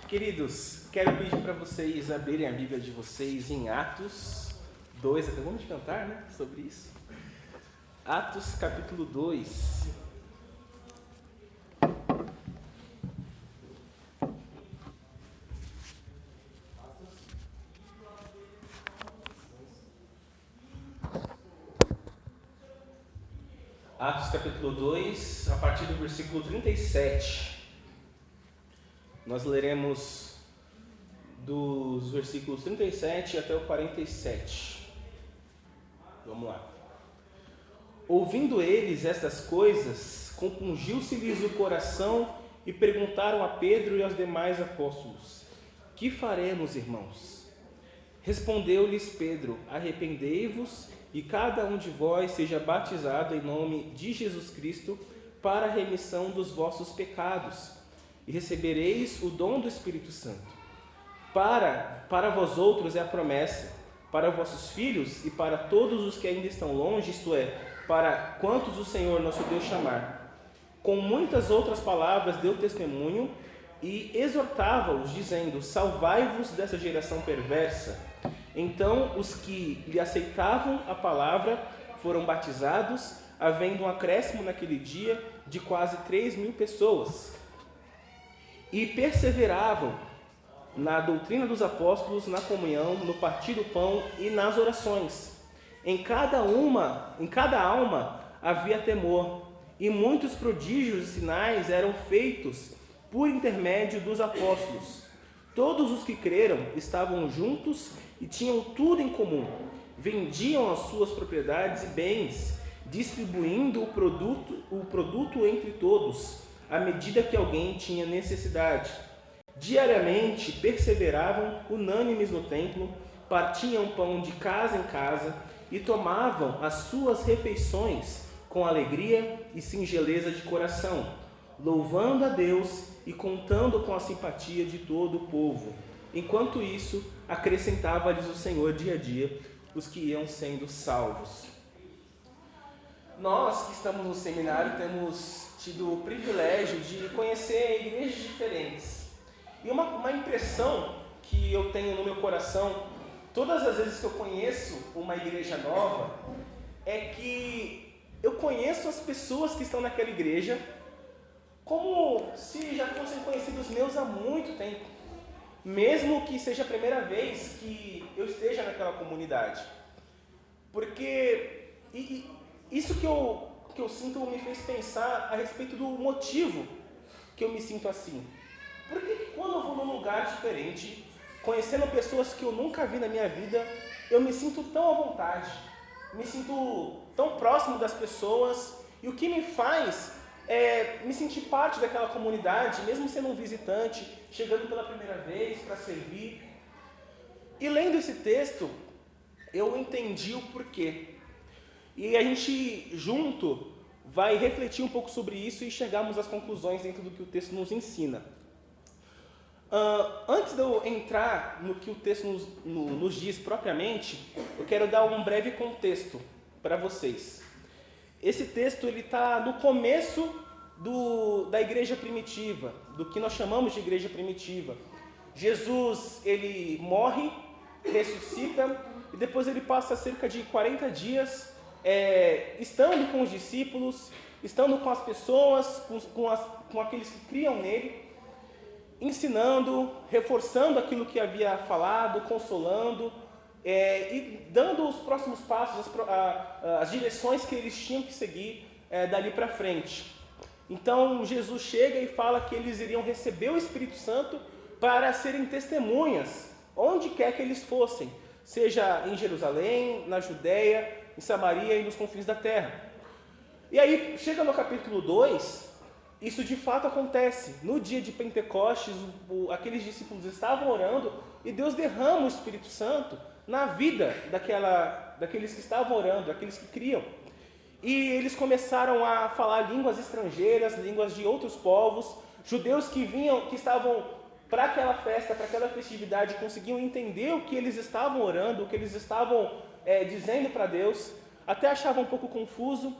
Queridos, quero pedir para vocês abrirem a Bíblia de vocês em Atos 2, acabamos de cantar, né, sobre isso. Atos capítulo 2. Atos capítulo 2, a partir do versículo 37. Nós leremos dos versículos 37 até o 47. Vamos lá. Ouvindo eles estas coisas, compungiu-se-lhes o coração e perguntaram a Pedro e aos demais apóstolos: Que faremos, irmãos? Respondeu-lhes Pedro: Arrependei-vos e cada um de vós seja batizado em nome de Jesus Cristo para a remissão dos vossos pecados, e recebereis o dom do Espírito Santo. Para vós outros é a promessa, para vossos filhos e para todos os que ainda estão longe, isto é, para quantos o Senhor nosso Deus chamar. Com muitas outras palavras deu testemunho e exortava-os, dizendo: Salvai-vos dessa geração perversa. Então os que lhe aceitavam a palavra foram batizados, havendo um acréscimo naquele dia de quase 3.000 pessoas. E perseveravam na doutrina dos apóstolos, na comunhão, no partir do pão e nas orações. Em cada alma havia temor, e muitos prodígios e sinais eram feitos por intermédio dos apóstolos. Todos os que creram estavam juntos e tinham tudo em comum. Vendiam as suas propriedades e bens, distribuindo o produto entre todos, à medida que alguém tinha necessidade. Diariamente perseveravam unânimes no templo, partiam pão de casa em casa e tomavam as suas refeições com alegria e singeleza de coração, louvando a Deus e contando com a simpatia de todo o povo. Enquanto isso, acrescentava-lhes o Senhor dia a dia os que iam sendo salvos. Nós que estamos no seminário temos tido o privilégio de conhecer igrejas diferentes. E uma impressão que eu tenho no meu coração, todas as vezes que eu conheço uma igreja nova, é que eu conheço as pessoas que estão naquela igreja como se já fossem conhecidos meus há muito tempo, mesmo que seja a primeira vez que eu esteja naquela comunidade. Porque isso que eu sinto me fez pensar a respeito do motivo que eu me sinto assim. Porque quando eu vou num lugar diferente, conhecendo pessoas que eu nunca vi na minha vida, eu me sinto tão à vontade, me sinto tão próximo das pessoas, e o que me faz é me sentir parte daquela comunidade, mesmo sendo um visitante, chegando pela primeira vez para servir. E lendo esse texto, eu entendi o porquê. E a gente junto vai refletir um pouco sobre isso e chegarmos às conclusões dentro do que o texto nos ensina. Antes de eu entrar no que o texto nos diz propriamente, eu quero dar um breve contexto para vocês. Esse texto está no começo da igreja primitiva, do que nós chamamos de igreja primitiva. Jesus, ele morre, ressuscita, e depois ele passa cerca de 40 dias estando com os discípulos, estando com as pessoas, com aqueles que criam nele, ensinando, reforçando aquilo que havia falado, consolando, e dando os próximos passos, as direções que eles tinham que seguir dali para frente. Então Jesus chega e fala que eles iriam receber o Espírito Santo para serem testemunhas, onde quer que eles fossem, seja em Jerusalém, na Judéia, em Samaria e nos confins da terra. E aí chega no capítulo 2, isso de fato acontece. No dia de Pentecostes, aqueles discípulos estavam orando e Deus derrama o Espírito Santo na vida daqueles que estavam orando, daqueles que criam. E eles começaram a falar línguas estrangeiras, línguas de outros povos. Judeus que estavam para aquela festa, para aquela festividade, conseguiam entender o que eles estavam orando, o que eles estavam dizendo para Deus, até achavam um pouco confuso.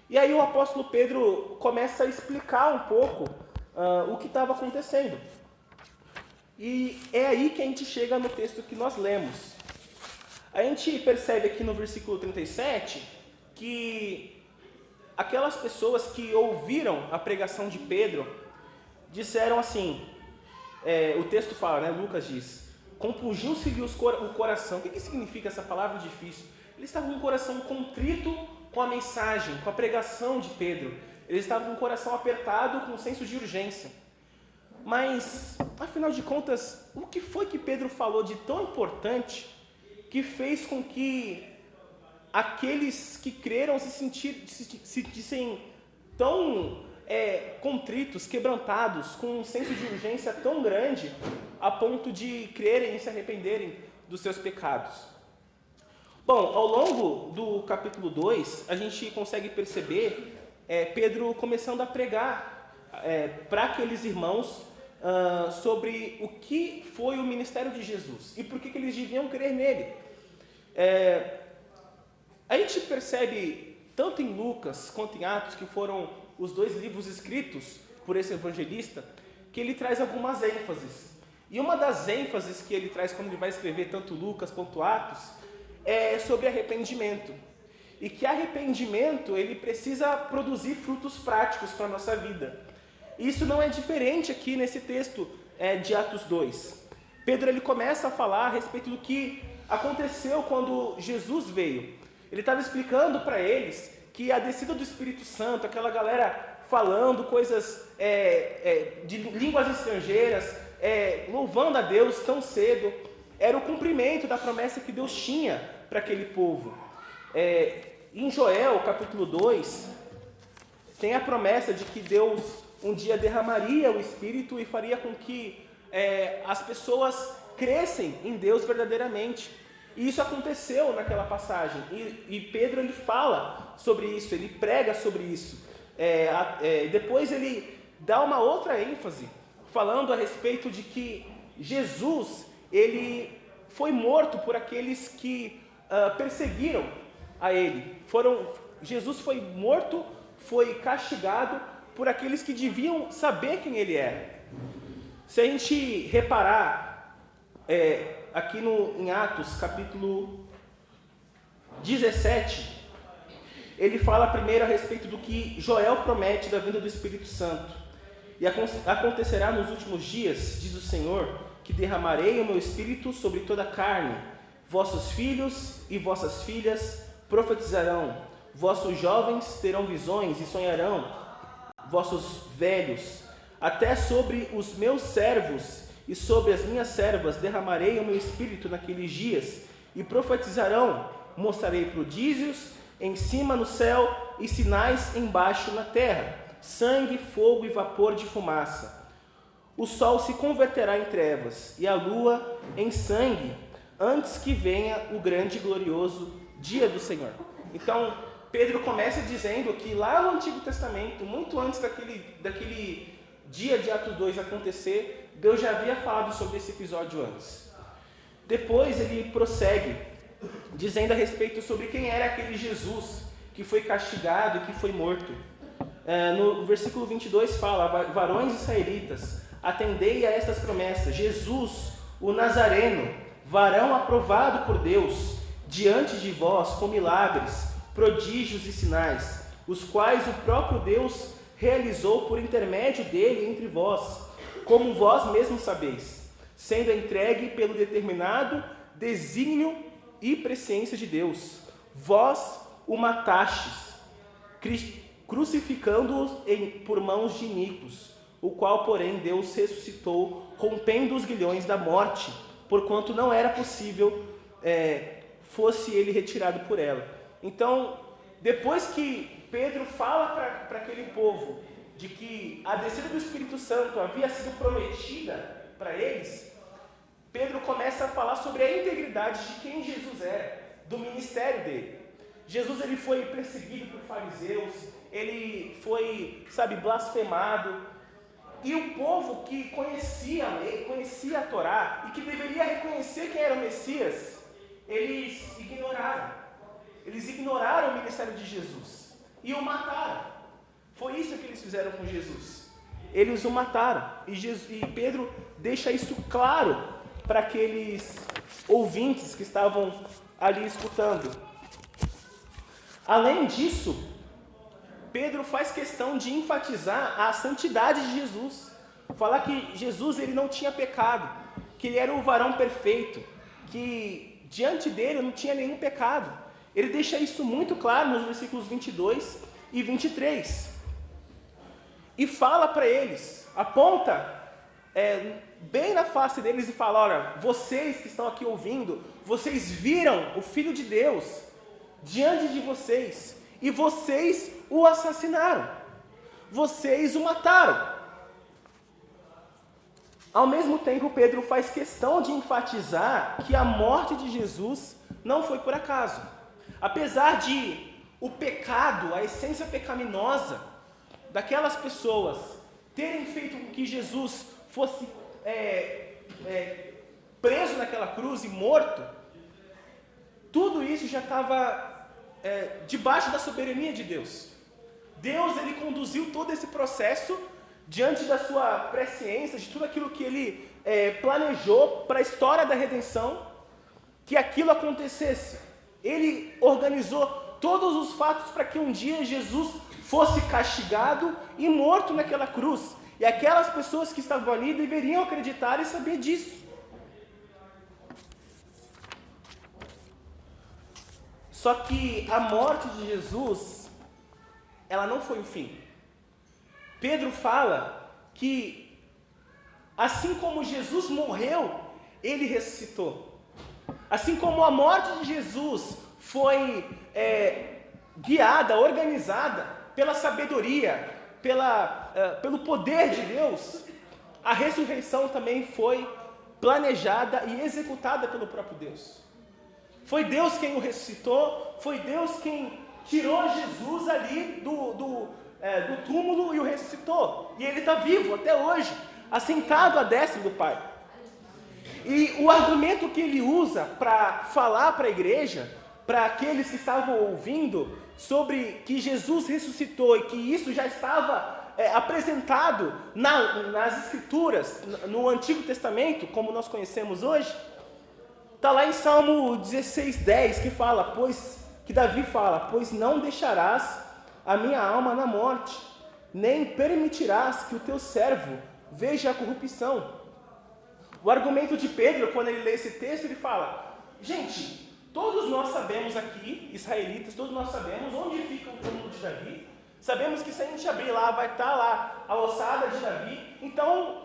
E aí o apóstolo Pedro começa a explicar um pouco o que estava acontecendo. E é aí que a gente chega no texto que nós lemos. A gente percebe aqui no versículo 37 que aquelas pessoas que ouviram a pregação de Pedro disseram assim, o texto fala, né, Lucas diz, compungiu-se-lhe o coração. O que significa essa palavra difícil? Eles estavam com o coração contrito com a mensagem, com a pregação de Pedro. Eles estavam com o coração apertado, com um senso de urgência. Mas, afinal de contas, o que foi que Pedro falou de tão importante que fez com que aqueles que creram se sentissem tão contritos, quebrantados, com um senso de urgência tão grande, a ponto de crerem e se arrependerem dos seus pecados? Bom, ao longo do capítulo 2, a gente consegue perceber Pedro começando a pregar para aqueles irmãos sobre o que foi o ministério de Jesus e por que eles deviam crer nele. A gente percebe, tanto em Lucas quanto em Atos, que foram os dois livros escritos por esse evangelista, que ele traz algumas ênfases. E uma das ênfases que ele traz quando ele vai escrever tanto Lucas quanto Atos é sobre arrependimento. E que arrependimento ele precisa produzir frutos práticos para a nossa vida. Isso não é diferente aqui nesse texto de Atos 2. Pedro ele começa a falar a respeito do que aconteceu quando Jesus veio. Ele estava explicando para eles que a descida do Espírito Santo, aquela galera falando coisas de línguas estrangeiras, louvando a Deus tão cedo, era o cumprimento da promessa que Deus tinha para aquele povo. Em Joel, capítulo 2, tem a promessa de que Deus um dia derramaria o Espírito e faria com que as pessoas crescem em Deus verdadeiramente. E isso aconteceu naquela passagem. E Pedro ele fala sobre isso, ele prega sobre isso. Depois ele dá uma outra ênfase, falando a respeito de que Jesus ele foi morto por aqueles que perseguiram a ele. Jesus foi morto, foi castigado por aqueles que deviam saber quem ele era. Se a gente reparar aqui em Atos, capítulo 17, ele fala primeiro a respeito do que Joel promete da vinda do Espírito Santo. E acontecerá nos últimos dias, diz o Senhor, que derramarei o meu Espírito sobre toda a carne. Vossos filhos e vossas filhas profetizarão, vossos jovens terão visões e sonharão, vossos velhos, até sobre os meus servos e sobre as minhas servas derramarei o meu Espírito naqueles dias, e profetizarão, mostrarei prodígios em cima no céu e sinais embaixo na terra, sangue, fogo e vapor de fumaça. O sol se converterá em trevas e a lua em sangue, antes que venha o grande e glorioso dia do Senhor. Então, Pedro começa dizendo que lá no Antigo Testamento, muito antes daquele dia de Atos 2 acontecer, Deus já havia falado sobre esse episódio antes. Depois ele prossegue, dizendo a respeito sobre quem era aquele Jesus que foi castigado e que foi morto. No versículo 22 fala: varões israelitas, atendei a estas promessas. Jesus, o Nazareno, varão aprovado por Deus, diante de vós com milagres, prodígios e sinais, os quais o próprio Deus realizou por intermédio dele entre vós, como vós mesmos sabeis, sendo entregue pelo determinado desígnio e presciência de Deus. Vós o matastes, crucificando-o por mãos de iníquos, o qual, porém, Deus ressuscitou, rompendo os grilhões da morte, porquanto não era possível fosse ele retirado por ela. Então, depois que Pedro fala para aquele povo de que a descida do Espírito Santo havia sido prometida para eles, Pedro começa a falar sobre a integridade de quem Jesus era, do ministério dele. Jesus ele foi perseguido por fariseus, ele foi, blasfemado, e o povo que conhecia a lei, conhecia a Torá, e que deveria reconhecer quem era o Messias, eles ignoraram. Eles ignoraram o ministério de Jesus e o mataram. Foi isso que eles fizeram com Jesus. Eles o mataram. E Pedro deixa isso claro para aqueles ouvintes que estavam ali escutando. Além disso, Pedro faz questão de enfatizar a santidade de Jesus. Falar que Jesus ele não tinha pecado, que ele era o varão perfeito, que diante dele não tinha nenhum pecado. Ele deixa isso muito claro nos versículos 22 e 23. E fala para eles, aponta bem na face deles e fala: olha, vocês que estão aqui ouvindo, vocês viram o Filho de Deus diante de vocês e vocês o assassinaram, vocês o mataram. Ao mesmo tempo, Pedro faz questão de enfatizar que a morte de Jesus não foi por acaso. Apesar de o pecado, a essência pecaminosa daquelas pessoas terem feito com que Jesus fosse preso naquela cruz e morto, tudo isso já estava debaixo da soberania de Deus. Deus ele conduziu todo esse processo diante da sua presciência, de tudo aquilo que ele planejou para a história da redenção, que aquilo acontecesse. Ele organizou todos os fatos para que um dia Jesus fosse castigado e morto naquela cruz. E aquelas pessoas que estavam ali deveriam acreditar e saber disso. Só que a morte de Jesus, ela não foi o fim. Pedro fala que, assim como Jesus morreu, ele ressuscitou. Assim como a morte de Jesus foi guiada, organizada pela sabedoria, pelo poder de Deus, a ressurreição também foi planejada e executada pelo próprio Deus. Foi Deus quem o ressuscitou, foi Deus quem tirou Jesus ali do túmulo e o ressuscitou. E ele está vivo até hoje, assentado à destra do Pai. E o argumento que ele usa para falar para a igreja, para aqueles que estavam ouvindo, sobre que Jesus ressuscitou e que isso já estava apresentado nas Escrituras, no Antigo Testamento, como nós conhecemos hoje, está lá em Salmo 16:10, que Davi fala: pois não deixarás a minha alma na morte, nem permitirás que o teu servo veja a corrupção. O argumento de Pedro, quando ele lê esse texto, ele fala: gente, todos nós sabemos aqui, israelitas, todos nós sabemos onde fica o túmulo de Davi. Sabemos que se a gente abrir lá, vai estar lá a ossada de Davi. Então,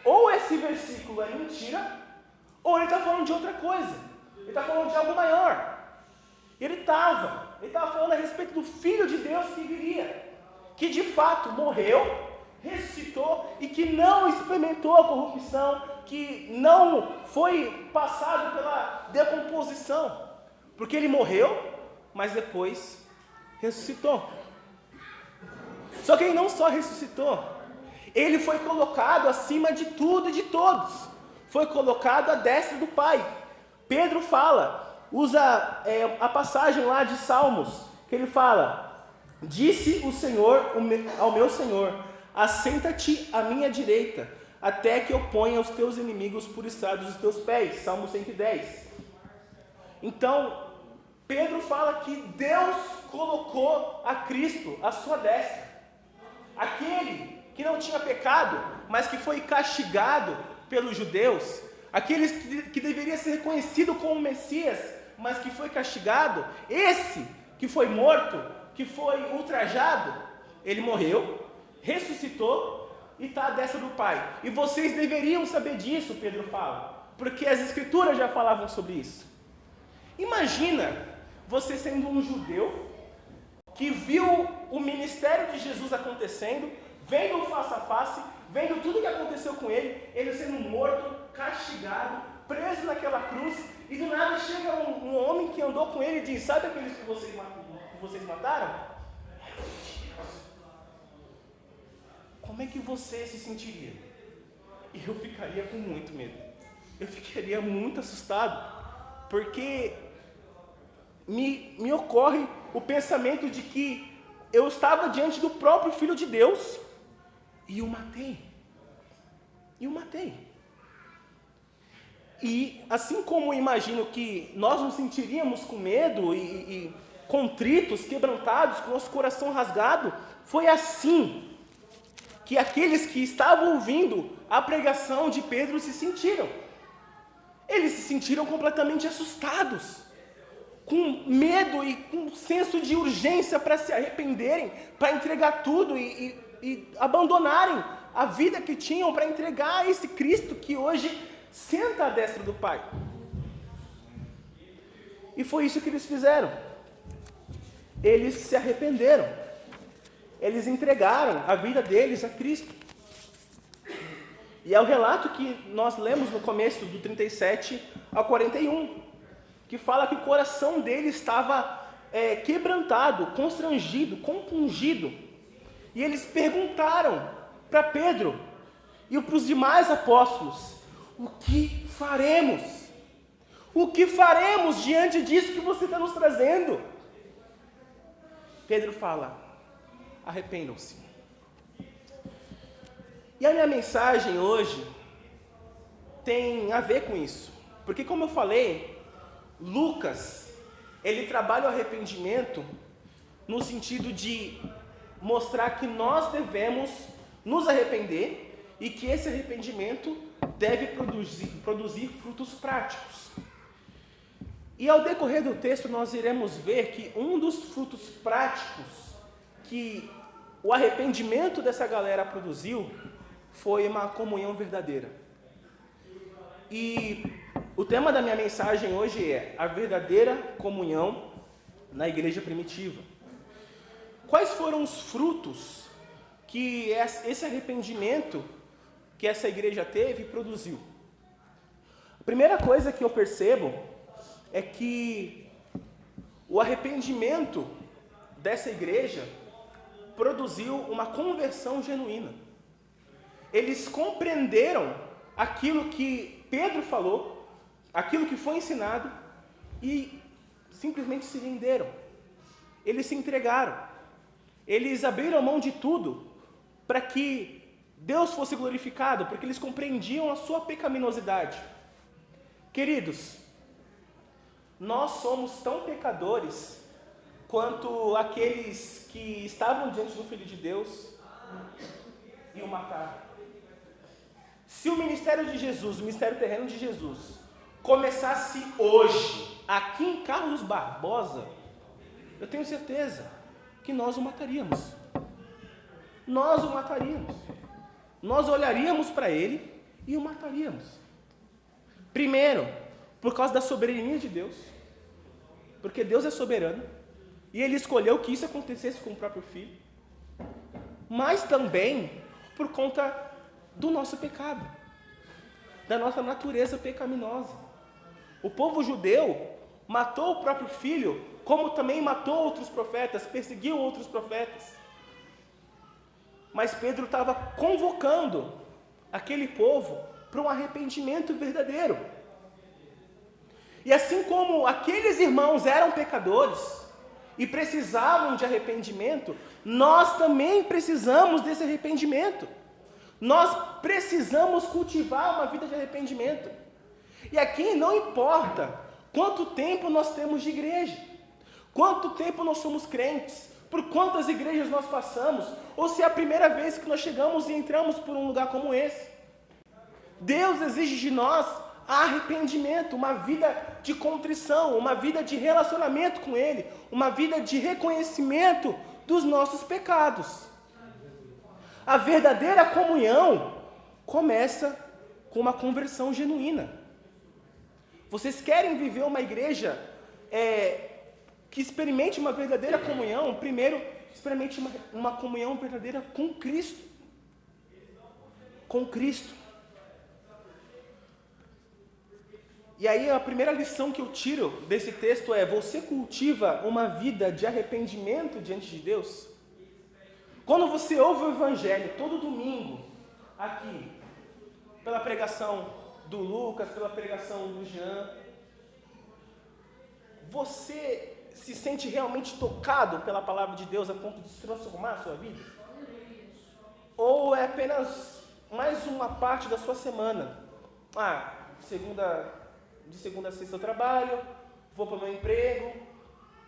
ou esse versículo é mentira, ou ele está falando de outra coisa. Ele está falando de algo maior. Ele estava falando a respeito do Filho de Deus que viria, que de fato morreu, ressuscitou e que não experimentou a corrupção, que não foi passado pela decomposição, porque ele morreu, mas depois ressuscitou. Só que ele não só ressuscitou, ele foi colocado acima de tudo e de todos, foi colocado à destra do Pai. Pedro usa a passagem lá de Salmos, que ele fala: disse o Senhor ao meu Senhor, assenta-te à minha direita, até que eu ponha os teus inimigos por estrado dos teus pés. Salmo 110. Então, Pedro fala que Deus colocou a Cristo à sua destra. Aquele que não tinha pecado, mas que foi castigado pelos judeus, aquele que deveria ser reconhecido como Messias, mas que foi castigado, esse que foi morto, que foi ultrajado, ele morreu, ressuscitou e está à destra do Pai. E vocês deveriam saber disso, Pedro fala, porque as Escrituras já falavam sobre isso. Imagina você sendo um judeu que viu o ministério de Jesus acontecendo, vendo face a face, vendo tudo o que aconteceu com ele sendo morto, castigado, preso naquela cruz, e do nada chega um homem que andou com ele e diz: sabe aqueles que vocês mataram? Como é que você se sentiria? Eu ficaria com muito medo. Eu ficaria muito assustado, porque me ocorre o pensamento de que eu estava diante do próprio Filho de Deus e o matei. E assim como imagino que nós nos sentiríamos com medo e contritos, quebrantados, com nosso coração rasgado, foi assim que aqueles que estavam ouvindo a pregação de Pedro se sentiram. Eles se sentiram completamente assustados, com medo e com um senso de urgência para se arrependerem, para entregar tudo e abandonarem a vida que tinham para entregar a esse Cristo que hoje senta à destra do Pai. E foi isso que eles fizeram. Eles se arrependeram. Eles entregaram a vida deles a Cristo. E é o relato que nós lemos no começo do 37 ao 41, que fala que o coração deles estava quebrantado, constrangido, compungido. E eles perguntaram para Pedro e para os demais apóstolos: o que faremos? O que faremos diante disso que você está nos trazendo? Pedro fala: arrependam-se. E a minha mensagem hoje tem a ver com isso. Porque, como eu falei, Lucas, ele trabalha o arrependimento no sentido de mostrar que nós devemos nos arrepender e que esse arrependimento deve produzir frutos práticos. E ao decorrer do texto nós iremos ver que um dos frutos práticos que o arrependimento dessa galera produziu foi uma comunhão verdadeira. E o tema da minha mensagem hoje é a verdadeira comunhão na igreja primitiva. Quais foram os frutos que esse arrependimento que essa igreja teve e produziu? A primeira coisa que eu percebo é que o arrependimento dessa igreja produziu uma conversão genuína. Eles compreenderam aquilo que Pedro falou, aquilo que foi ensinado, e simplesmente se renderam. Eles se entregaram. Eles abriram mão de tudo para que Deus fosse glorificado, porque eles compreendiam a sua pecaminosidade. Queridos, nós somos tão pecadores quanto aqueles que estavam diante do Filho de Deus e o mataram. Se o ministério de Jesus, o ministério terreno de Jesus, começasse hoje, aqui em Carlos Barbosa, eu tenho certeza que nós o mataríamos. Nós o mataríamos. Nós olharíamos para ele e o mataríamos. Primeiro, por causa da soberania de Deus, porque Deus é soberano, e Ele escolheu que isso acontecesse com o próprio Filho, mas também por conta do nosso pecado, da nossa natureza pecaminosa. O povo judeu matou o próprio Filho, como também matou outros profetas, perseguiu outros profetas. Mas Pedro estava convocando aquele povo para um arrependimento verdadeiro. E assim como aqueles irmãos eram pecadores e precisavam de arrependimento, nós também precisamos desse arrependimento. Nós precisamos cultivar uma vida de arrependimento. E aqui não importa quanto tempo nós temos de igreja, quanto tempo nós somos crentes, por quantas igrejas nós passamos, ou se é a primeira vez que nós chegamos e entramos por um lugar como esse. Deus exige de nós arrependimento, uma vida de contrição, uma vida de relacionamento com Ele, uma vida de reconhecimento dos nossos pecados. A verdadeira comunhão começa com uma conversão genuína. Vocês querem viver uma igreja que experimente uma verdadeira comunhão? Primeiro, experimente uma comunhão verdadeira com Cristo. Com Cristo. E aí a primeira lição que eu tiro desse texto é: você cultiva uma vida de arrependimento diante de Deus? Quando você ouve o Evangelho todo domingo, aqui, pela pregação do Lucas, pela pregação do Jean, você se sente realmente tocado pela palavra de Deus a ponto de se transformar a sua vida? Ou é apenas mais uma parte da sua semana? de segunda a sexta eu trabalho, vou para o meu emprego,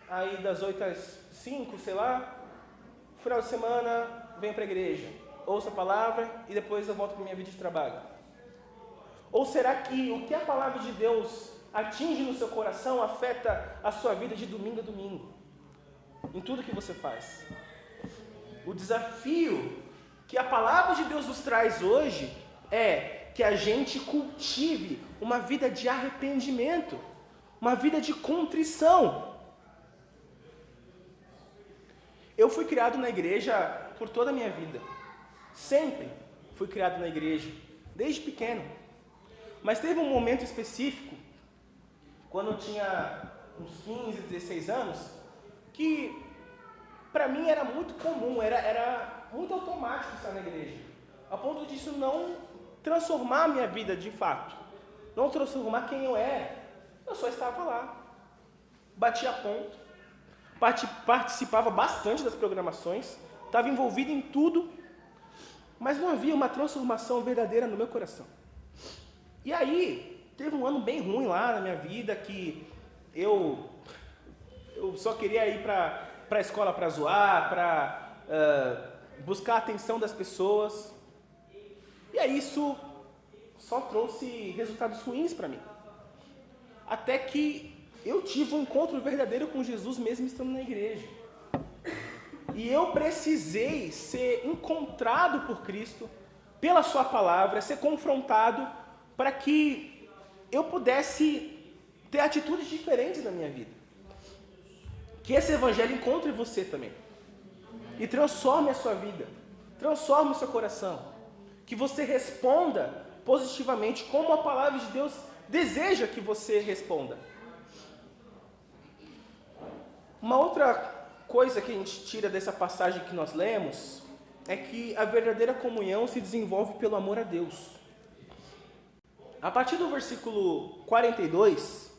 aí das 8 às 5, sei lá, final de semana venho para a igreja, ouço a palavra e depois eu volto para a minha vida de trabalho. Ou será que o que a palavra de Deus atinge no seu coração afeta a sua vida de domingo a domingo? Em tudo que você faz. O desafio que a palavra de Deus nos traz hoje é que a gente cultive uma vida de arrependimento, uma vida de contrição. Eu fui criado na igreja por toda a minha vida. Sempre fui criado na igreja, desde pequeno. Mas teve um momento específico, quando eu tinha uns 15, 16 anos, que para mim era muito comum, era muito automático estar na igreja, a ponto disso não transformar a minha vida de fato, não transformar quem eu era. Eu só estava lá, batia ponto, participava bastante das programações, estava envolvido em tudo, mas não havia uma transformação verdadeira no meu coração. E aí, teve um ano bem ruim lá na minha vida, que eu só queria ir para a escola para zoar, para buscar a atenção das pessoas. E aí isso só trouxe resultados ruins para mim. Até que eu tive um encontro verdadeiro com Jesus mesmo estando na igreja. E eu precisei ser encontrado por Cristo, pela sua palavra, ser confrontado, para que eu pudesse ter atitudes diferentes na minha vida. Que esse evangelho encontre você também. E transforme a sua vida. Transforme o seu coração. Que você responda positivamente como a palavra de Deus deseja que você responda. Uma outra coisa que a gente tira dessa passagem que nós lemos é que a verdadeira comunhão se desenvolve pelo amor a Deus. A partir do versículo 42,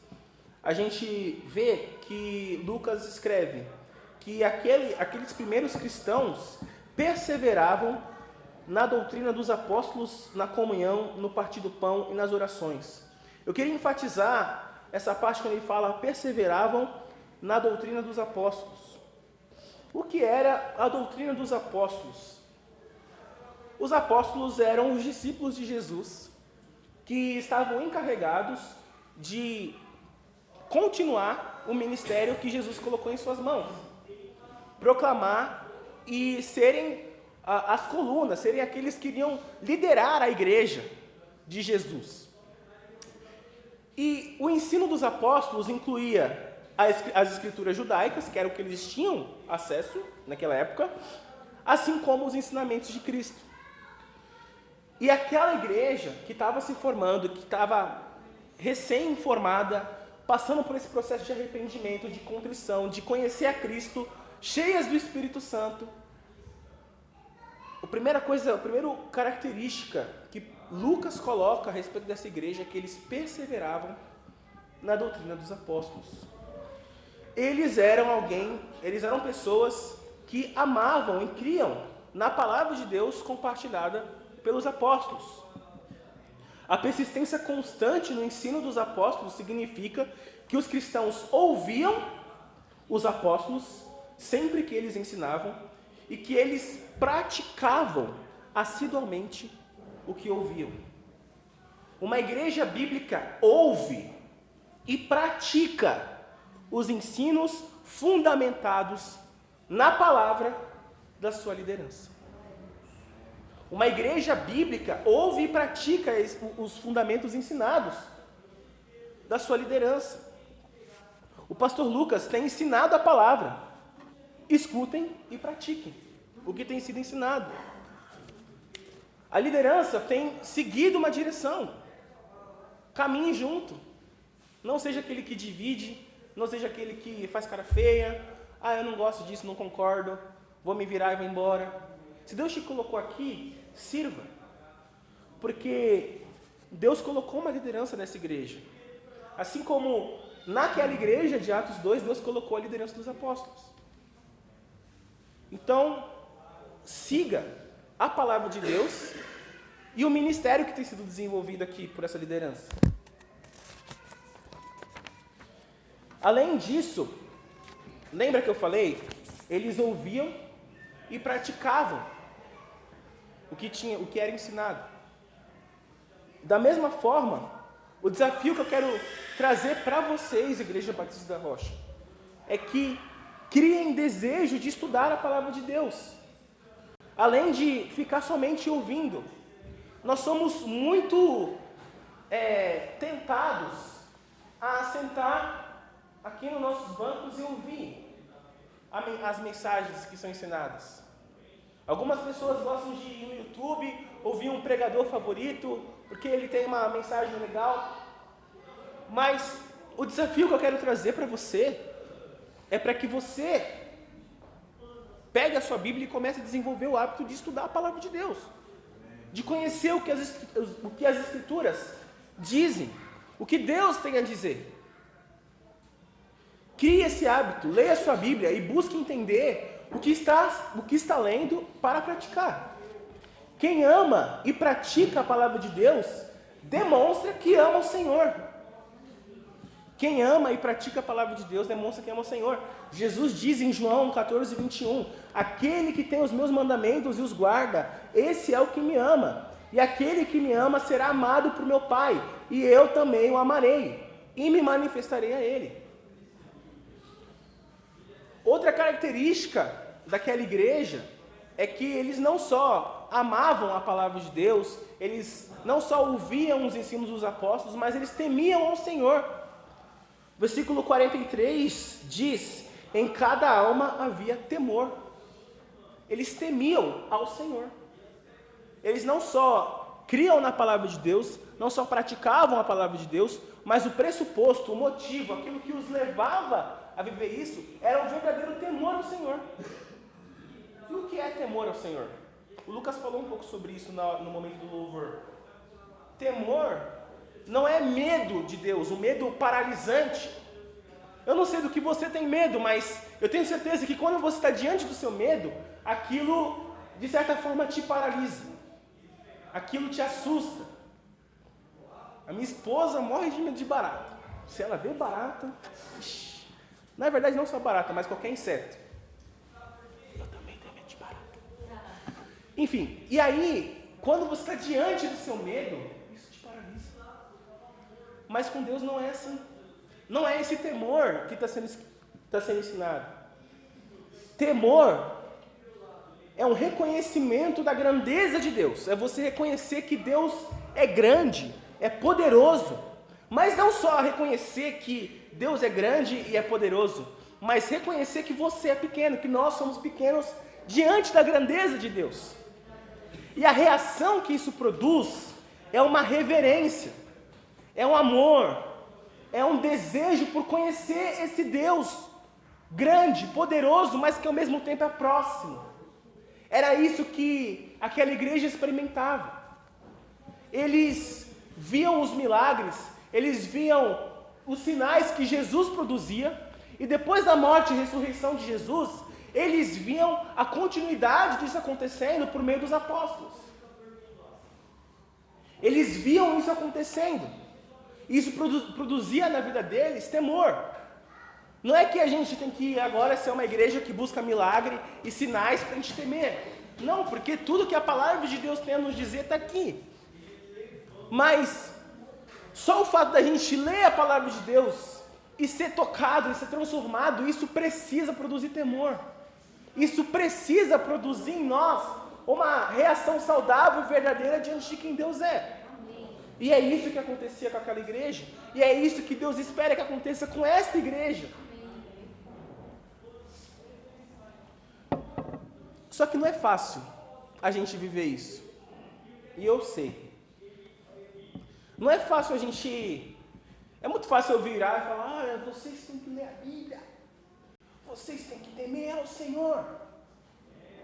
a gente vê que Lucas escreve que aqueles primeiros cristãos perseveravam na doutrina dos apóstolos, na comunhão, no partir do pão e nas orações. Eu queria enfatizar essa parte quando ele fala perseveravam na doutrina dos apóstolos. O que era a doutrina dos apóstolos? Os apóstolos eram os discípulos de Jesus, que estavam encarregados de continuar o ministério que Jesus colocou em suas mãos. Proclamar e serem as colunas, serem aqueles que iriam liderar a igreja de Jesus. E o ensino dos apóstolos incluía as escrituras judaicas, que era o que eles tinham acesso naquela época, assim como os ensinamentos de Cristo. E aquela igreja que estava se formando, que estava recém-formada, passando por esse processo de arrependimento, de contrição, de conhecer a Cristo, cheias do Espírito Santo. A primeira característica que Lucas coloca a respeito dessa igreja é que eles perseveravam na doutrina dos apóstolos. Eles eram pessoas que amavam e criam na palavra de Deus compartilhada pelos apóstolos. A persistência constante no ensino dos apóstolos significa que os cristãos ouviam os apóstolos sempre que eles ensinavam e que eles praticavam assiduamente o que ouviam. Uma igreja bíblica ouve e pratica os ensinos fundamentados na palavra da sua liderança. Uma igreja bíblica ouve e pratica os fundamentos ensinados da sua liderança. O pastor Lucas tem ensinado a palavra. Escutem e pratiquem o que tem sido ensinado. A liderança tem seguido uma direção. Caminhe junto. Não seja aquele que divide, não seja aquele que faz cara feia. Eu não gosto disso, não concordo, vou me virar e vou embora. Se Deus te colocou aqui, sirva. Porque Deus colocou uma liderança nessa igreja. Assim como naquela igreja de Atos 2, Deus colocou a liderança dos apóstolos. Então, siga a palavra de Deus e o ministério que tem sido desenvolvido aqui por essa liderança. Além disso, lembra que eu falei? Eles ouviam e praticavam o que era ensinado. Da mesma forma, o desafio que eu quero trazer para vocês, Igreja Batista da Rocha, é que criem desejo de estudar a palavra de Deus. Além de ficar somente ouvindo, nós somos muito tentados a sentar aqui nos nossos bancos e ouvir as mensagens que são ensinadas. Algumas pessoas gostam de ir no YouTube, ouvir um pregador favorito, porque ele tem uma mensagem legal. Mas o desafio que eu quero trazer para você é para que você pegue a sua Bíblia e comece a desenvolver o hábito de estudar a palavra de Deus, de conhecer o que as Escrituras dizem, o que Deus tem a dizer. Crie esse hábito, leia a sua Bíblia e busque entender o que está lendo para praticar. Quem ama e pratica a palavra de Deus, demonstra que ama o Senhor. Quem ama e pratica a palavra de Deus, demonstra que ama o Senhor. Jesus diz em João 14, 21, aquele que tem os meus mandamentos e os guarda, esse é o que me ama. E aquele que me ama será amado por meu Pai, e eu também o amarei, e me manifestarei a ele. Outra característica daquela igreja é que eles não só amavam a palavra de Deus, eles não só ouviam os ensinos dos apóstolos, mas eles temiam ao Senhor. Versículo 43 diz, em cada alma havia temor. Eles temiam ao Senhor. Eles não só criam na palavra de Deus, não só praticavam a palavra de Deus, mas o pressuposto, o motivo, aquilo que os levava a viver isso, era um verdadeiro temor ao Senhor. E o que é temor ao Senhor? O Lucas falou um pouco sobre isso no momento do louvor. Temor não é medo de Deus, o medo paralisante. Eu não sei do que você tem medo, mas eu tenho certeza que quando você está diante do seu medo, aquilo de certa forma te paralisa. Aquilo te assusta. A minha esposa morre de medo de barata. Se ela vê barata, na verdade não só barata, mas qualquer inseto. Eu também tenho medo de barata. Enfim, e aí, quando você está diante do seu medo, isso te paralisa. Mas com Deus não é assim. Não é esse temor que está sendo ensinado. Temor é um reconhecimento da grandeza de Deus. É você reconhecer que Deus é grande, é poderoso. Mas não só reconhecer que Deus é grande e é poderoso, mas reconhecer que você é pequeno, que nós somos pequenos diante da grandeza de Deus. E a reação que isso produz é uma reverência, é um amor, é um desejo por conhecer esse Deus grande, poderoso, mas que ao mesmo tempo é próximo. Era isso que aquela igreja experimentava. Eles viam os milagres, eles viam os sinais que Jesus produzia, e depois da morte e ressurreição de Jesus, eles viam a continuidade disso acontecendo por meio dos apóstolos. Eles viam isso acontecendo. Isso produzia na vida deles temor. Não é que a gente tem que agora ser uma igreja que busca milagre e sinais para a gente temer. Não, porque tudo que a palavra de Deus tem a nos dizer está aqui. Mas só o fato da gente ler a palavra de Deus e ser tocado, e ser transformado, isso precisa produzir temor. Isso precisa produzir em nós uma reação saudável e verdadeira diante de quem Deus é. E é isso que acontecia com aquela igreja. E é isso que Deus espera que aconteça com esta igreja. Só que não é fácil a gente viver isso. E eu sei. Não é fácil a gente... É muito fácil eu virar e falar, vocês têm que ler a Bíblia. Vocês têm que temer ao Senhor.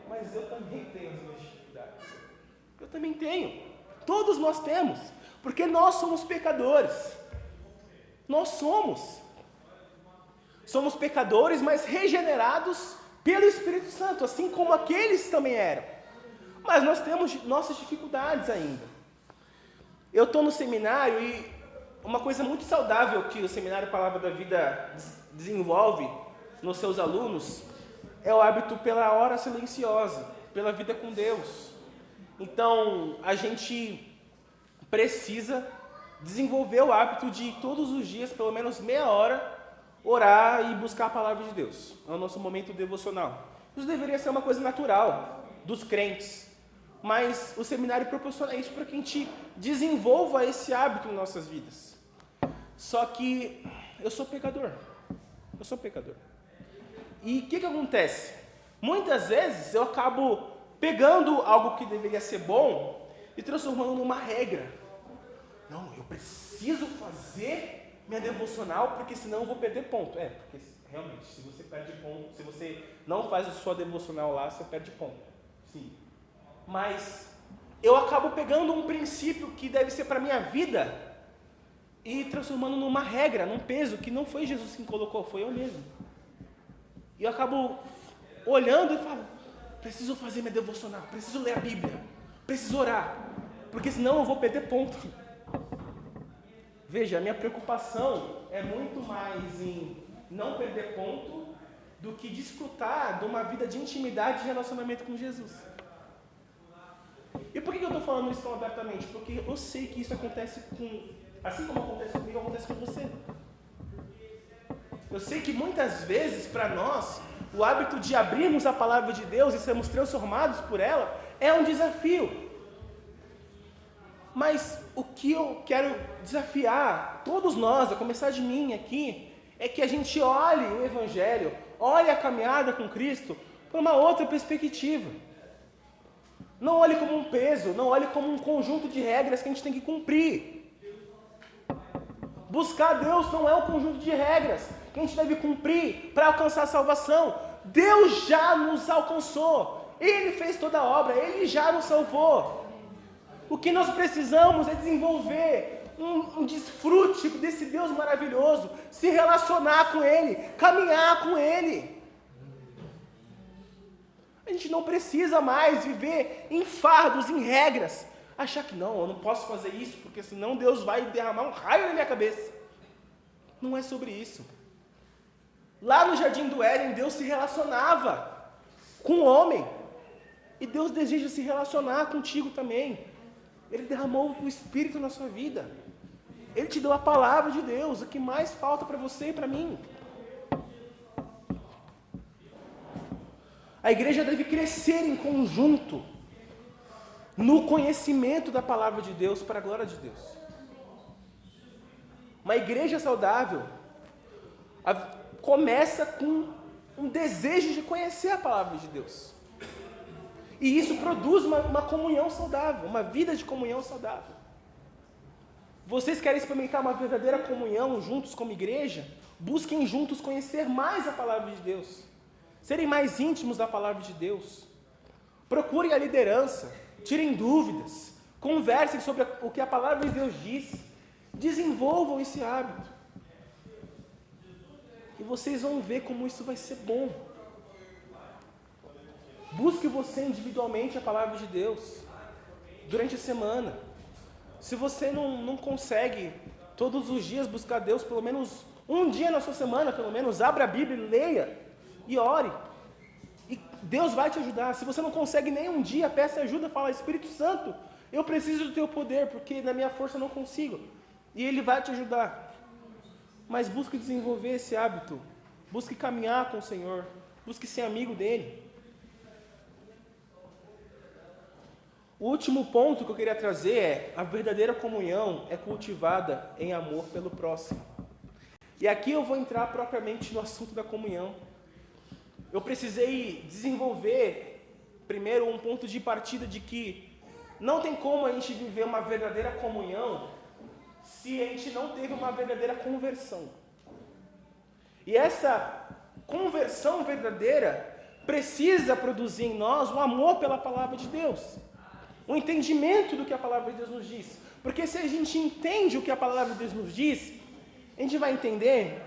Mas eu também tenho as minhas dificuldades. Eu também tenho. Todos nós temos. Porque nós somos pecadores. Nós somos. Somos pecadores, mas regenerados pelo Espírito Santo, assim como aqueles também eram. Mas nós temos nossas dificuldades ainda. Eu estou no seminário e uma coisa muito saudável que o Seminário Palavra da Vida desenvolve nos seus alunos é o hábito pela hora silenciosa, pela vida com Deus. Então, a gente precisa desenvolver o hábito de todos os dias, pelo menos meia hora, orar e buscar a palavra de Deus. É o nosso momento devocional. Isso deveria ser uma coisa natural dos crentes, mas o seminário proporciona isso para que a gente desenvolva esse hábito em nossas vidas. Só que eu sou pecador. E o que acontece? Muitas vezes eu acabo pegando algo que deveria ser bom e transformando numa regra. Não, eu preciso fazer minha devocional, porque senão eu vou perder ponto. Porque realmente, se você perde ponto, se você não faz a sua devocional lá, você perde ponto. Sim. Mas eu acabo pegando um princípio que deve ser para a minha vida e transformando numa regra, num peso que não foi Jesus quem colocou, foi eu mesmo. E eu acabo olhando e falo, preciso fazer minha devocional, preciso ler a Bíblia, preciso orar, porque senão eu vou perder ponto. Veja, a minha preocupação é muito mais em não perder ponto do que desfrutar de uma vida de intimidade e relacionamento com Jesus. E por que eu estou falando isso tão abertamente? Porque eu sei que isso acontece assim como acontece comigo, acontece com você. Eu sei que muitas vezes, para nós, o hábito de abrirmos a palavra de Deus e sermos transformados por ela é um desafio. Mas o que eu quero desafiar todos nós, a começar de mim aqui, é que a gente olhe o Evangelho, olhe a caminhada com Cristo por uma outra perspectiva. Não olhe como um peso, não olhe como um conjunto de regras que a gente tem que cumprir. Buscar Deus não é um conjunto de regras que a gente deve cumprir para alcançar a salvação. Deus já nos alcançou. Ele fez toda a obra, Ele já nos salvou. O que nós precisamos é desenvolver um desfrute desse Deus maravilhoso, se relacionar com Ele, caminhar com Ele. A gente não precisa mais viver em fardos, em regras, achar que não, eu não posso fazer isso, porque senão Deus vai derramar um raio na minha cabeça. Não é sobre isso. Lá no Jardim do Éden, Deus se relacionava com o homem, e Deus deseja se relacionar contigo também. Ele derramou o Espírito na sua vida. Ele te deu a palavra de Deus. O que mais falta para você e para mim? A igreja deve crescer em conjunto no conhecimento da palavra de Deus para a glória de Deus. Uma igreja saudável começa com um desejo de conhecer a palavra de Deus. E isso produz uma comunhão saudável, uma vida de comunhão saudável. Vocês querem experimentar uma verdadeira comunhão juntos como igreja? Busquem juntos conhecer mais a palavra de Deus. Serem mais íntimos da palavra de Deus. Procurem a liderança, tirem dúvidas, conversem sobre o que a palavra de Deus diz. Desenvolvam esse hábito. E vocês vão ver como isso vai ser bom. Busque você individualmente a palavra de Deus durante a semana. Se você não consegue todos os dias buscar Deus, pelo menos um dia na sua semana, pelo menos, abra a Bíblia, leia e ore. E Deus vai te ajudar. Se você não consegue nem um dia, peça ajuda, fala, Espírito Santo, eu preciso do teu poder, porque na minha força eu não consigo. E Ele vai te ajudar. Mas busque desenvolver esse hábito. Busque caminhar com o Senhor. Busque ser amigo dEle. O último ponto que eu queria trazer é: a verdadeira comunhão é cultivada em amor pelo próximo. E aqui eu vou entrar propriamente no assunto da comunhão. Eu precisei desenvolver, primeiro, um ponto de partida de que não tem como a gente viver uma verdadeira comunhão se a gente não teve uma verdadeira conversão. E essa conversão verdadeira precisa produzir em nós um amor pela palavra de Deus. O entendimento do que a palavra de Deus nos diz. Porque se a gente entende o que a palavra de Deus nos diz, a gente vai entender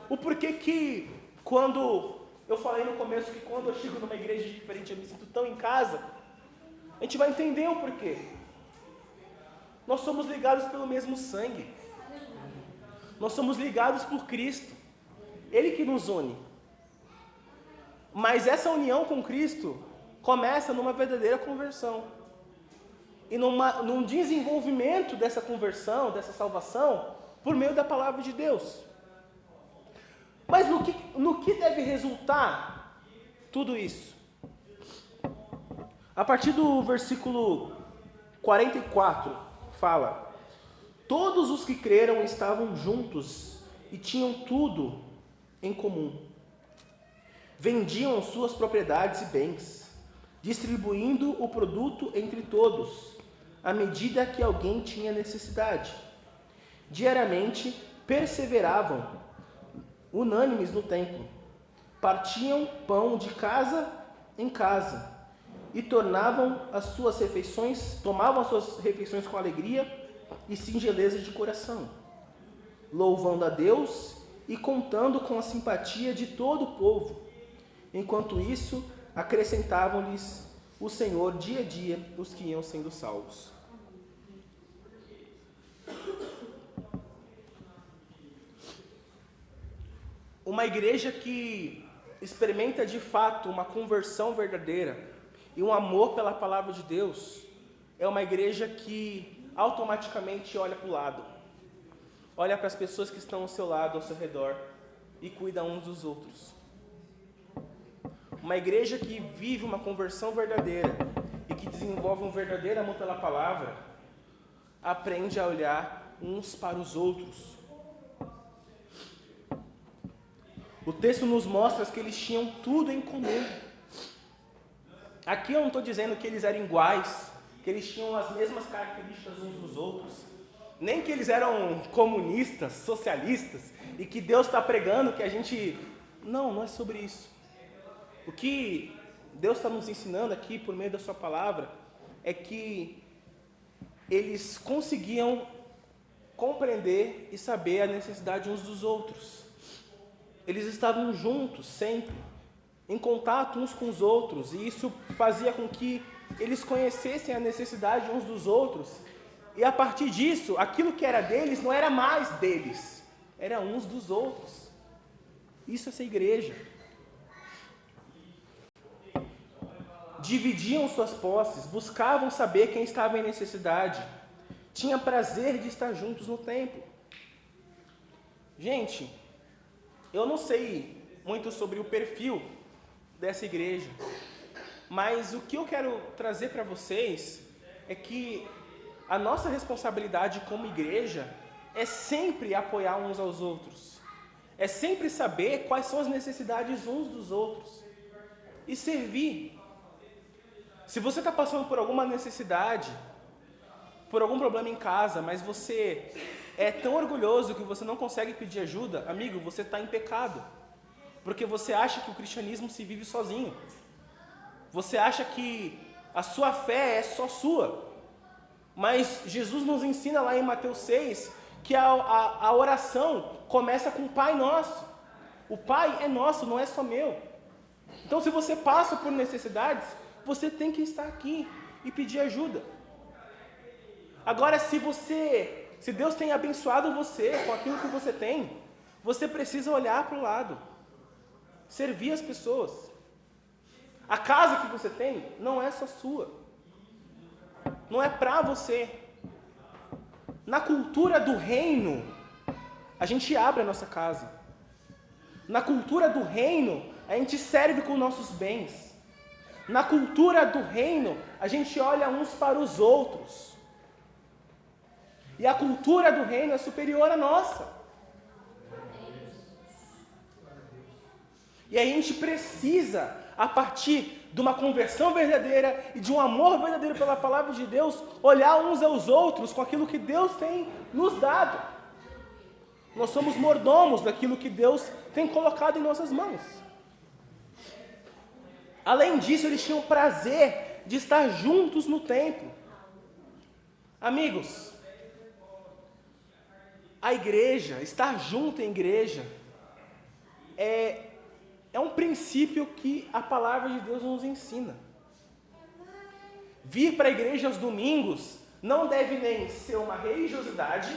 o porquê que, quando eu falei no começo que quando eu chego numa igreja diferente eu me sinto tão em casa, a gente vai entender o porquê. Nós somos ligados pelo mesmo sangue. Nós somos ligados por Cristo. Ele que nos une. Mas essa união com Cristo começa numa verdadeira conversão. E num desenvolvimento dessa conversão, dessa salvação, por meio da palavra de Deus. Mas no que deve resultar tudo isso? A partir do versículo 44, fala: todos os que creram estavam juntos e tinham tudo em comum. Vendiam suas propriedades e bens, distribuindo o produto entre todos, à medida que alguém tinha necessidade. Diariamente perseveravam, unânimes no templo, partiam pão de casa em casa e tomavam as suas refeições com alegria e singeleza de coração, louvando a Deus e contando com a simpatia de todo o povo. Enquanto isso, acrescentavam-lhes o Senhor dia a dia os que iam sendo salvos. Uma igreja que experimenta de fato uma conversão verdadeira e um amor pela palavra de Deus é uma igreja que automaticamente olha para o lado, olha para as pessoas que estão ao seu lado, ao seu redor e cuida uns dos outros. Uma igreja que vive uma conversão verdadeira e que desenvolve um verdadeiro amor pela palavra aprende a olhar uns para os outros. O texto nos mostra que eles tinham tudo em comum. Aqui eu não estou dizendo que eles eram iguais, que eles tinham as mesmas características uns dos outros, nem que eles eram comunistas, socialistas, e que Deus está pregando que a gente... Não é sobre isso. O que Deus está nos ensinando aqui, por meio da sua palavra, é que eles conseguiam compreender e saber a necessidade uns dos outros. Eles estavam juntos, sempre, em contato uns com os outros, e isso fazia com que eles conhecessem a necessidade uns dos outros, e a partir disso, aquilo que era deles não era mais deles, era uns dos outros. Isso é essa igreja. Dividiam suas posses, buscavam saber quem estava em necessidade, tinham prazer de estar juntos no templo. Gente, eu não sei muito sobre o perfil dessa igreja, mas o que eu quero trazer para vocês é que a nossa responsabilidade como igreja é sempre apoiar uns aos outros, é sempre saber quais são as necessidades uns dos outros e servir. Se você está passando por alguma necessidade, por algum problema em casa, mas você é tão orgulhoso que você não consegue pedir ajuda, amigo, você está em pecado. Porque você acha que o cristianismo se vive sozinho. Você acha que a sua fé é só sua. Mas Jesus nos ensina lá em Mateus 6 que a oração começa com o Pai Nosso. O Pai é nosso, não é só meu. Então, se você passa por necessidades, você tem que estar aqui e pedir ajuda. Agora, se Deus tem abençoado você com aquilo que você tem, você precisa olhar para o lado, servir as pessoas. A casa que você tem não é só sua, não é para você. Na cultura do reino, a gente abre a nossa casa. Na cultura do reino, a gente serve com nossos bens. Na cultura do reino, a gente olha uns para os outros. E a cultura do reino é superior à nossa. E a gente precisa, a partir de uma conversão verdadeira e de um amor verdadeiro pela palavra de Deus, olhar uns aos outros com aquilo que Deus tem nos dado. Nós somos mordomos daquilo que Deus tem colocado em nossas mãos. Além disso, eles tinham prazer de estar juntos no templo. Amigos, a igreja, estar junto em igreja, é um princípio que a palavra de Deus nos ensina. Vir para a igreja aos domingos não deve nem ser uma religiosidade,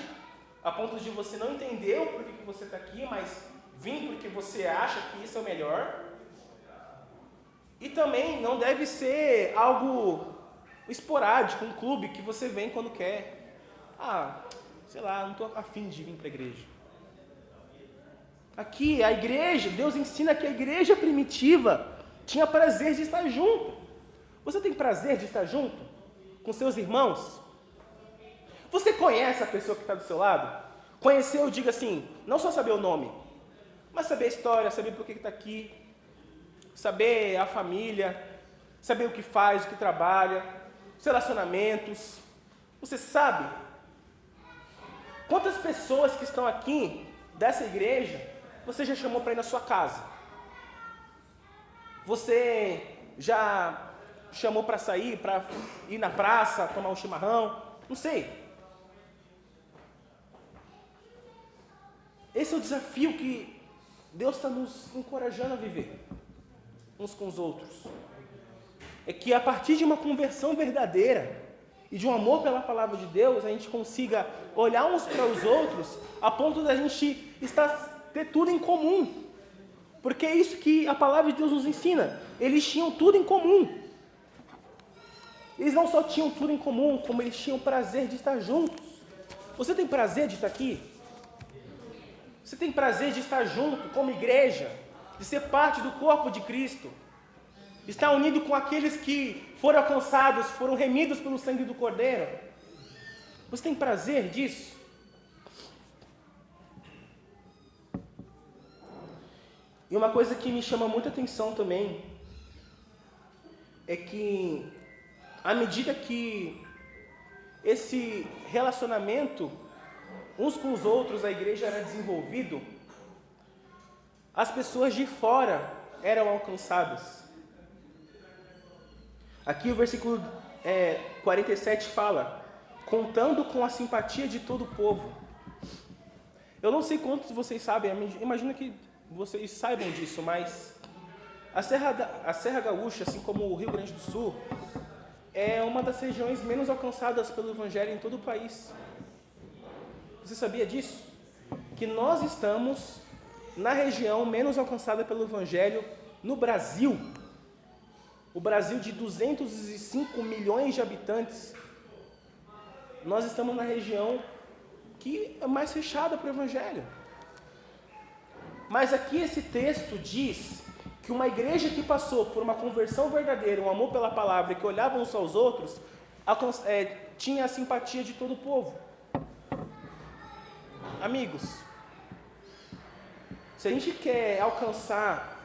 a ponto de você não entender o porquê que você está aqui, mas vir porque você acha que isso é o melhor. E também não deve ser algo esporádico, um clube que você vem quando quer. Sei lá, não estou afim de vir para a igreja. Aqui, a igreja, Deus ensina que a igreja primitiva tinha prazer de estar junto. Você tem prazer de estar junto com seus irmãos? Você conhece a pessoa que está do seu lado? Conhecer, eu digo assim, não só saber o nome, mas saber a história, saber por que está aqui, saber a família, saber o que faz, o que trabalha, os relacionamentos. Você sabe quantas pessoas que estão aqui dessa igreja você já chamou para ir na sua casa? Você já chamou para sair, para ir na praça, tomar um chimarrão? Não sei. Esse é o desafio que Deus está nos encorajando a viver uns com os outros. É que a partir de uma conversão verdadeira e de um amor pela palavra de Deus, a gente consiga olhar uns para os outros a ponto da gente ter tudo em comum. Porque é isso que a palavra de Deus nos ensina. Eles tinham tudo em comum. Eles não só tinham tudo em comum, como eles tinham prazer de estar juntos. Você tem prazer de estar aqui? Você tem prazer de estar junto como igreja? De ser parte do corpo de Cristo? De estar unido com aqueles que foram alcançados, foram remidos pelo sangue do Cordeiro? Você tem prazer disso? E uma coisa que me chama muita atenção também é que, à medida que esse relacionamento uns com os outros, a igreja era desenvolvido, as pessoas de fora eram alcançadas. Aqui o versículo 47 fala, contando com a simpatia de todo o povo. Eu não sei quantos vocês sabem, imagino que vocês saibam disso, mas a Serra Gaúcha, assim como o Rio Grande do Sul, é uma das regiões menos alcançadas pelo Evangelho em todo o país. Você sabia disso? Que nós estamos na região menos alcançada pelo Evangelho no Brasil. O Brasil de 205 milhões de habitantes. Nós estamos na região que é mais fechada para o Evangelho. Mas aqui esse texto diz que uma igreja que passou por uma conversão verdadeira, um amor pela palavra, e que olhava uns aos outros, tinha a simpatia de todo o povo. Amigos, se a gente quer alcançar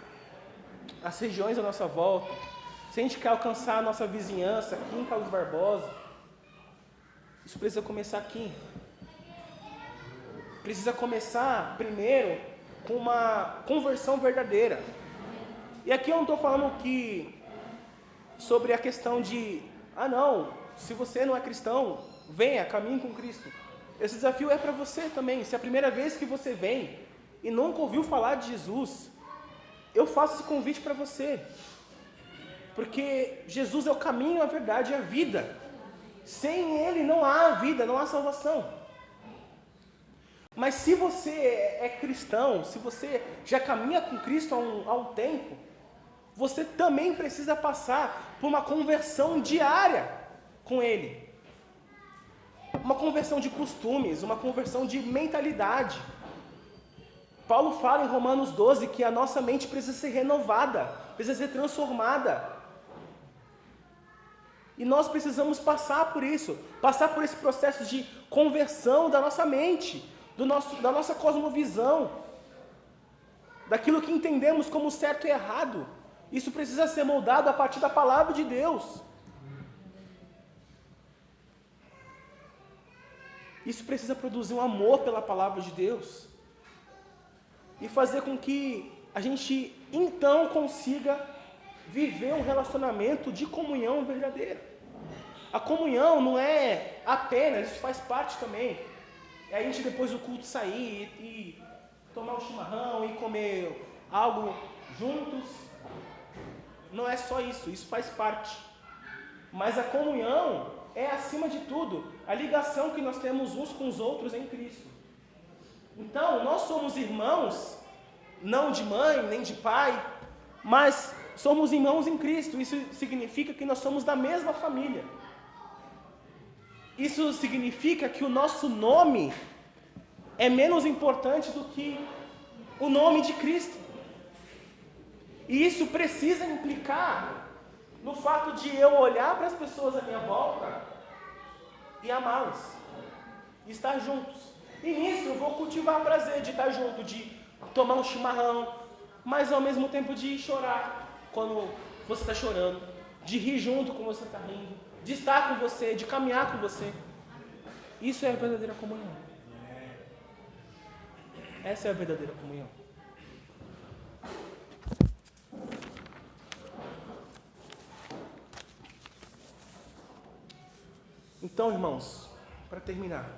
as regiões à nossa volta, se a gente quer alcançar a nossa vizinhança aqui em Carlos Barbosa, isso precisa começar aqui. Precisa começar primeiro com uma conversão verdadeira. E aqui eu não estou falando sobre a questão de, se você não é cristão, venha, caminhe com Cristo. Esse desafio é para você também. Se é a primeira vez que você vem e nunca ouviu falar de Jesus, eu faço esse convite para você. Porque Jesus é o caminho, a verdade e a vida. Sem Ele não há vida, não há salvação. Mas se você é cristão, se você já caminha com Cristo há um tempo, você também precisa passar por uma conversão diária com Ele. Uma conversão de costumes, uma conversão de mentalidade. Paulo fala em Romanos 12 que a nossa mente precisa ser renovada, precisa ser transformada. E nós precisamos passar por isso, passar por esse processo de conversão da nossa mente, da nossa cosmovisão, daquilo que entendemos como certo e errado. Isso precisa ser moldado a partir da palavra de Deus. Isso precisa produzir um amor pela palavra de Deus e fazer com que a gente então consiga viver um relacionamento de comunhão verdadeira. A comunhão não é apenas, isso faz parte também. É a gente depois do culto sair e tomar um chimarrão e comer algo juntos. Não é só isso, isso faz parte. Mas a comunhão é, acima de tudo, a ligação que nós temos uns com os outros em Cristo. Então, nós somos irmãos, não de mãe, nem de pai, mas somos irmãos em Cristo. Isso significa que nós somos da mesma família. Isso significa que o nosso nome é menos importante do que o nome de Cristo. E isso precisa implicar no fato de eu olhar para as pessoas à minha volta e amá-las, e estar juntos. E nisso eu vou cultivar o prazer de estar junto, de tomar um chimarrão, mas ao mesmo tempo de chorar quando você está chorando, de rir junto quando você está rindo, de estar com você, de caminhar com você. Isso é a verdadeira comunhão. Essa é a verdadeira comunhão. Então, irmãos, para terminar,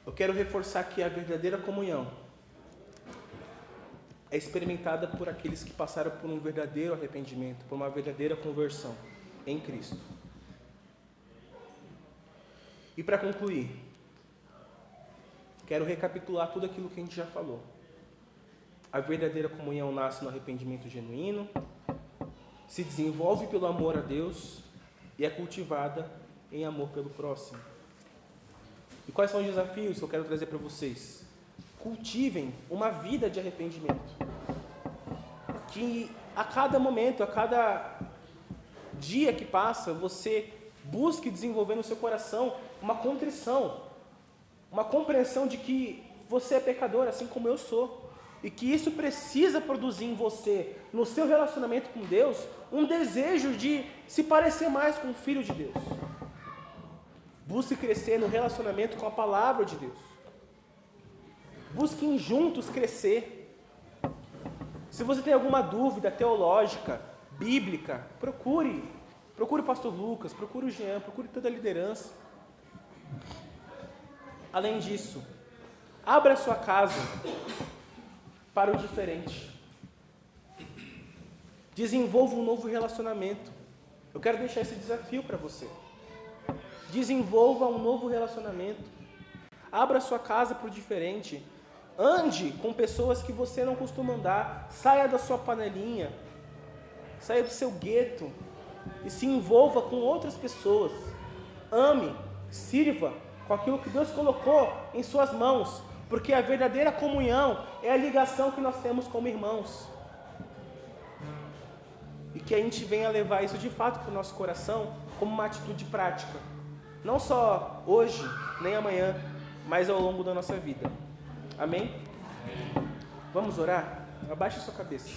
eu quero reforçar que a verdadeira comunhão é experimentada por aqueles que passaram por um verdadeiro arrependimento, por uma verdadeira conversão em Cristo. E para concluir, quero recapitular tudo aquilo que a gente já falou. A verdadeira comunhão nasce no arrependimento genuíno, se desenvolve pelo amor a Deus e é cultivada em amor pelo próximo. E quais são os desafios que eu quero trazer para vocês? Cultivem uma vida de arrependimento. Que a cada momento, a cada dia que passa, você busque desenvolver no seu coração uma contrição, uma compreensão de que você é pecador, assim como eu sou. E que isso precisa produzir em você, no seu relacionamento com Deus, um desejo de se parecer mais com o Filho de Deus. Busque crescer no relacionamento com a Palavra de Deus. Busquem juntos crescer. Se você tem alguma dúvida teológica, bíblica, procure o pastor Lucas, procure o Jean, procure toda a liderança. Além disso, abra a sua casa para o diferente. Desenvolva um novo relacionamento. Eu quero deixar esse desafio para você. Desenvolva um novo relacionamento. Abra sua casa para o diferente. Ande com pessoas que você não costuma andar. Saia da sua panelinha. Saia do seu gueto. E se envolva com outras pessoas. Ame, sirva com aquilo que Deus colocou em suas mãos. Porque a verdadeira comunhão é a ligação que nós temos como irmãos. E que a gente venha levar isso de fato para o nosso coração como uma atitude prática. Não só hoje, nem amanhã, mas ao longo da nossa vida. Amém? Vamos orar? Abaixe sua cabeça.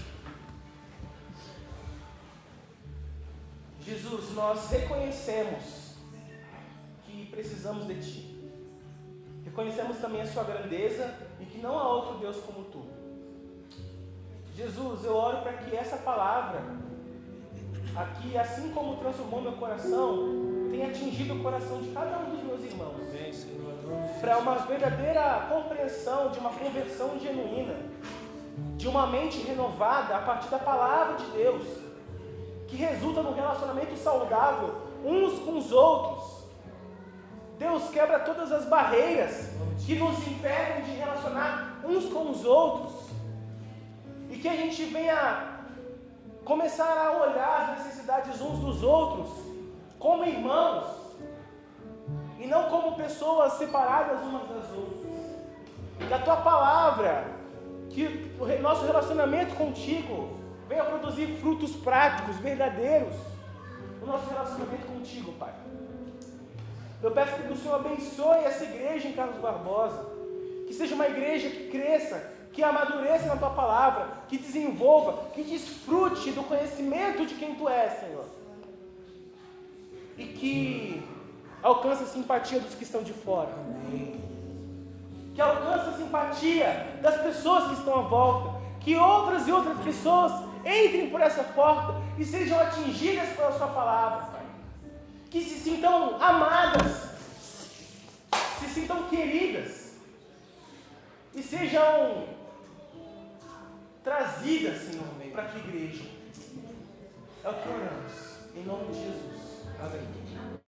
Jesus, nós reconhecemos que precisamos de Ti. Reconhecemos também a Sua grandeza e que não há outro Deus como Tu. Jesus, eu oro para que essa palavra aqui, assim como transformou meu coração, tenha atingido o coração de cada um dos meus irmãos. Para uma verdadeira compreensão, de uma conversão genuína, de uma mente renovada a partir da palavra de Deus, que resulta num relacionamento saudável uns com os outros. Deus, quebra todas as barreiras que nos impedem de relacionar uns com os outros. E que a gente venha começar a olhar as necessidades uns dos outros como irmãos e não como pessoas separadas umas das outras. Que a Tua palavra, que o nosso relacionamento contigo venha produzir frutos práticos, verdadeiros no nosso relacionamento contigo, Pai. Eu peço que o Senhor abençoe essa igreja em Carlos Barbosa, que seja uma igreja que cresça, que amadureça na Tua palavra, que desenvolva, que desfrute do conhecimento de quem Tu és, Senhor. E que alcance a simpatia dos que estão de fora. Que alcance a simpatia das pessoas que estão à volta. Que outras e outras pessoas entrem por essa porta e sejam atingidas pela Sua palavra, Pai. Que se sintam amadas, se sintam queridas e sejam trazidas, Senhor, para a Tua igreja. É o que oramos, em nome de Jesus. Amém.